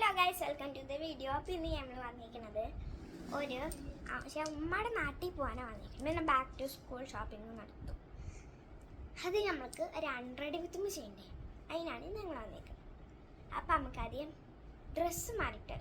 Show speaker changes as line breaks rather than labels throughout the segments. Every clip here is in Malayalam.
Hello guys, welcome to the video. അപ്പോൾ ഇന്ന് നമ്മൾ വന്നിരിക്കുന്നത് പക്ഷേ ഉമ്മയുടെ നാട്ടിൽ പോകാനാണ് വന്നിരിക്കുന്നത്. പിന്നെ ബാക്ക് ടു സ്കൂൾ ഷോപ്പിംഗ് നടത്തും. അത് നമ്മൾക്ക് ഒരു 100 വിത്തും ചെയ്യണ്ടേ, അതിനാണ് ഞങ്ങൾ വന്നിരിക്കുന്നത്. അപ്പം നമുക്ക് ആദ്യം ഡ്രസ്സ് മാറിയിട്ട്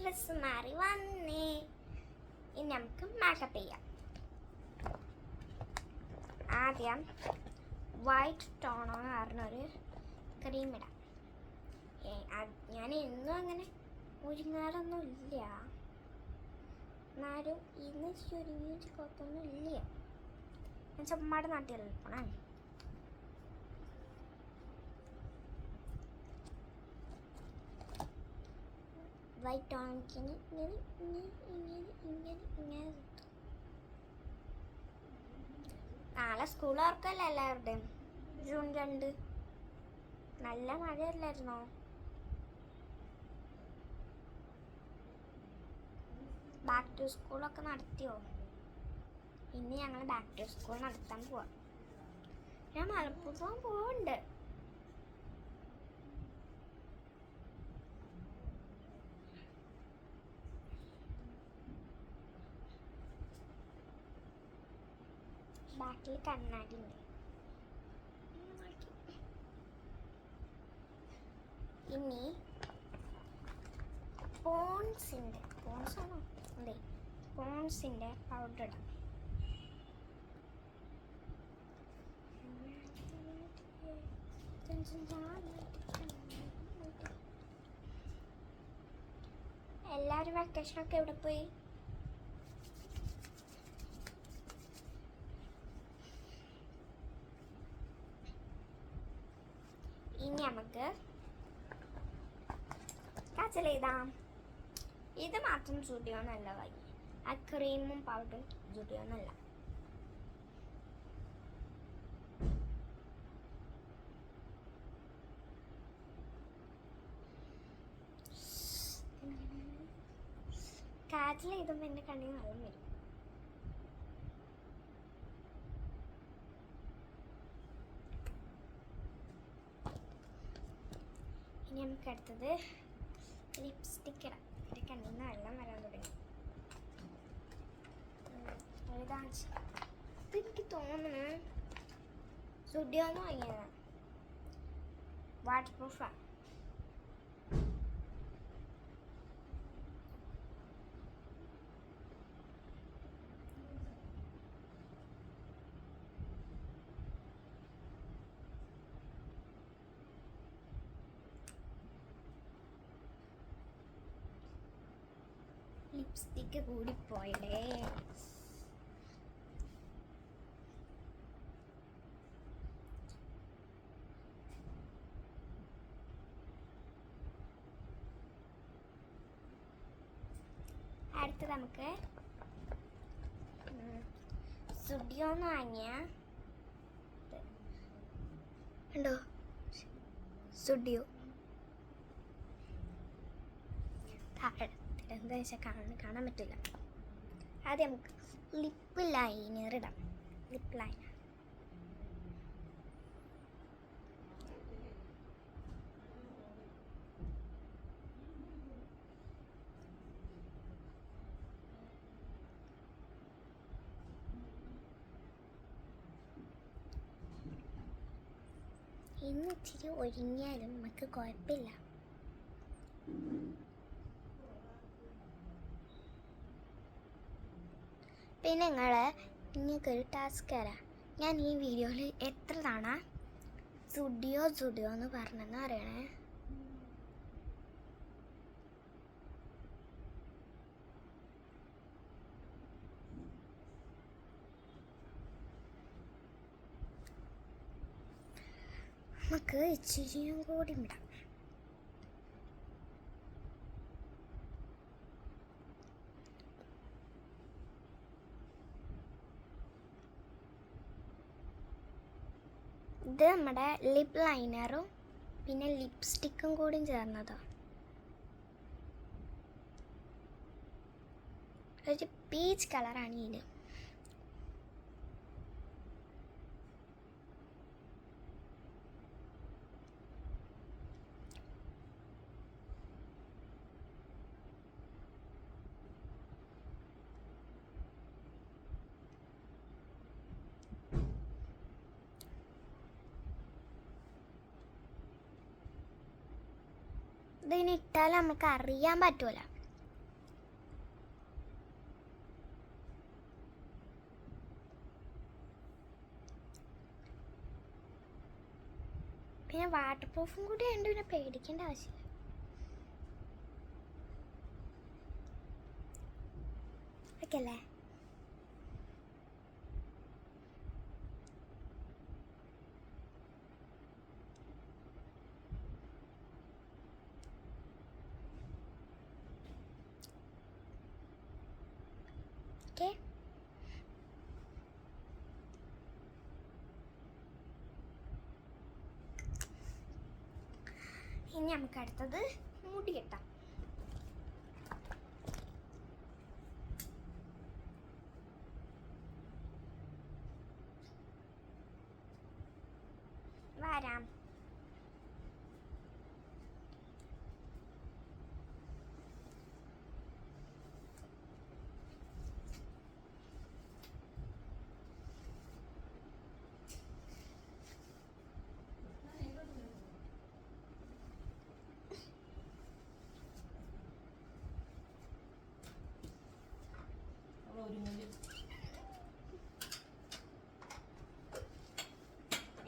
ഡ്രസ്സ് മാറി വന്നേ. ഇനി നമുക്ക് മേക്കപ്പ് ചെയ്യാം. ആദ്യം വൈറ്റ് ടോണോ എന്ന് പറഞ്ഞൊരു ക്രീം ഇടാം. ഞാൻ എന്നും അങ്ങനെ ഒരുങ്ങാറൊന്നും ഇല്ല, എന്നാലും ഇന്ന് ഒരുങ്ങിയിട്ട് കുഴപ്പമൊന്നും ഇല്ല. ഞാൻ ചുമ്മാടെ നാട്ടിൽ പോണേ. വൈറ്റ് ടോണിക്കിന് ഇങ്ങനെ നാളെ സ്കൂൾ ഓർക്കല്ലേ എല്ലാവരുടെയും. ജൂൺ 2 നല്ല മഴയല്ലായിരുന്നോ? ബാക്ക് ടു സ്കൂളൊക്കെ നടത്തിയോ? ഇനി ഞങ്ങൾ ബാക്ക് ടു സ്കൂൾ നടത്താൻ പോവാം. ഞാൻ മലപ്പുറം പോവുന്നുണ്ട്. ബാക്കിൽ കണ്ണാടി ഉണ്ട്. ഇനി പോൺസിൻ്റെ പൗഡർ ഇടാം. എല്ലാവരും വെക്കേഷനൊക്കെ എവിടെ പോയി? ഇനി നമുക്ക് കാജൽ എഴുതാം. ഇത് മാത്രം സ്റ്റുഡിയോ നല്ല വാങ്ങി, ആ ക്രീമും പൗഡറും സ്റ്റുഡിയോ നല്ല. കാജൽ എഴുതുമ്പോൾ എൻ്റെ കണ്ണിൽ വെള്ളം വരും. ഇനി നമുക്ക് അടുത്തത് ലിപ്സ്റ്റിക്ക് ഇടാം. എൻ്റെ കണ്ണിൽ നിന്ന് വെള്ളം വരാൻ തുടങ്ങി. ഇതെനിക്ക് തോന്നുന്നു സ്റ്റുഡിയോന്ന് വാങ്ങിയതാണ്. വാട്ടർ പ്രൂഫാണ്. ലിപ്സ്റ്റിക്ക് കൂടിപ്പോയില്ലേ. അടുത്തത് നമുക്ക് സുഡിയോന്ന് വാങ്ങിയ ഉണ്ടോ സുഡിയോ എന്താ വെച്ചാൽ കാണാൻ പറ്റില്ല. ആദ്യം നമുക്ക് ലിപ്പ് ലൈനർ ഇടാം. ലിപ്പ് ലൈനർ ഇന്ന് ഇച്ചിരി ഒരുങ്ങിയാലും നമുക്ക് കുഴപ്പമില്ല. പിന്നെ നിങ്ങൾക്കൊരു ടാസ്ക് തരാം. ഞാൻ ഈ വീഡിയോയിൽ എത്ര തവണ സുഡിയോ എന്ന് പറഞ്ഞെന്ന് അറിയണേ. നമുക്ക് ഇച്ചിരിയും കൂടി ഇടാം. ഇത് നമ്മുടെ ലിപ്പ് ലൈനറും പിന്നെ ലിപ്സ്റ്റിക്കും കൂടി ചേർന്നതാണ്. ഒരു പീച്ച് കളറാണ് ഇതിന്. ഇതിന് ഇട്ടാൽ നമുക്ക് അറിയാൻ പറ്റൂല. പിന്നെ വാട്ടർ പ്രൂഫും കൂടി ഉണ്ട്, പിന്നെ പേടിക്കേണ്ട ആവശ്യമില്ല. ഓക്കെ അല്ലേ? ഓക്കെ, ഇനി നമുക്ക് അടുത്തത് മുടി കെട്ടാം. വരാം.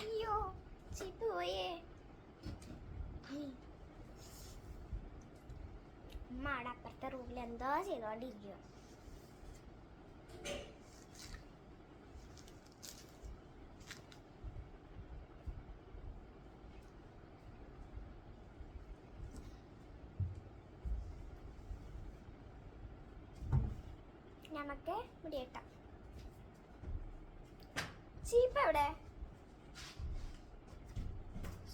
അയ്യോ ചീപ്പ് പോയേ. അമ്മ അവിടെ അപ്പുറത്തെ റൂമിൽ എന്തോ ചെയ്തോണ്ടിരിക്കുക. നമുക്ക് മുടി കെട്ടാം. ചീപ്പ് എവിടെ?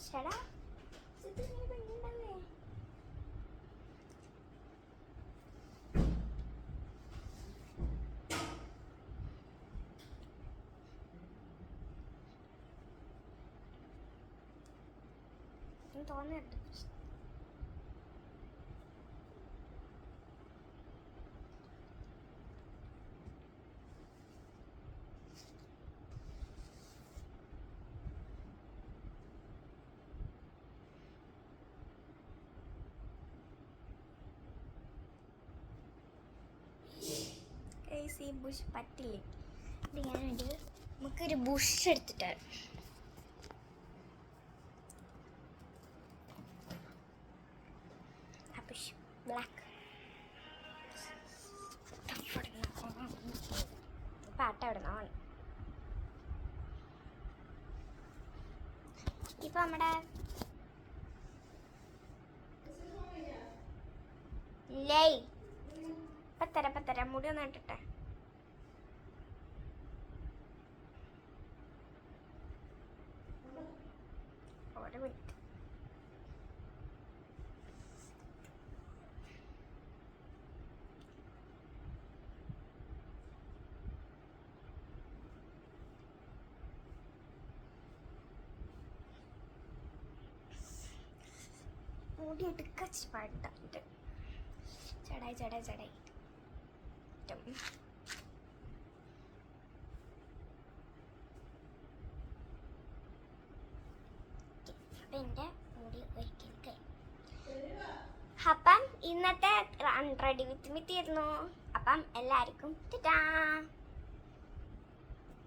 ചേടാ തോന്നുന്നുണ്ട്. ഈ ബുഷ് പറ്റില്ലേ? ഇത് നമുക്കൊരു ബുഷ് എടുത്തിട്ട് ബുഷ് ബ്ലാക്ക് പാട്ട ഇടുന്നതാണ്. ഇപ്പൊ നമ്മുടെ ലൈ പത്തര മുടി ഒന്ന് ഇട്ടിട്ടെ. ഒരു മിനിറ്റ്. മുടി എടുക്കച്ച് പാടിട്ട് ചടായി എൻ്റെ മുടി ഒരിക്കൽ കഴിഞ്ഞു. അപ്പം ഇന്നത്തെ റെഡി വിത്ത് മീ തീർന്നു. അപ്പം എല്ലാവർക്കും ടാറ്റാ.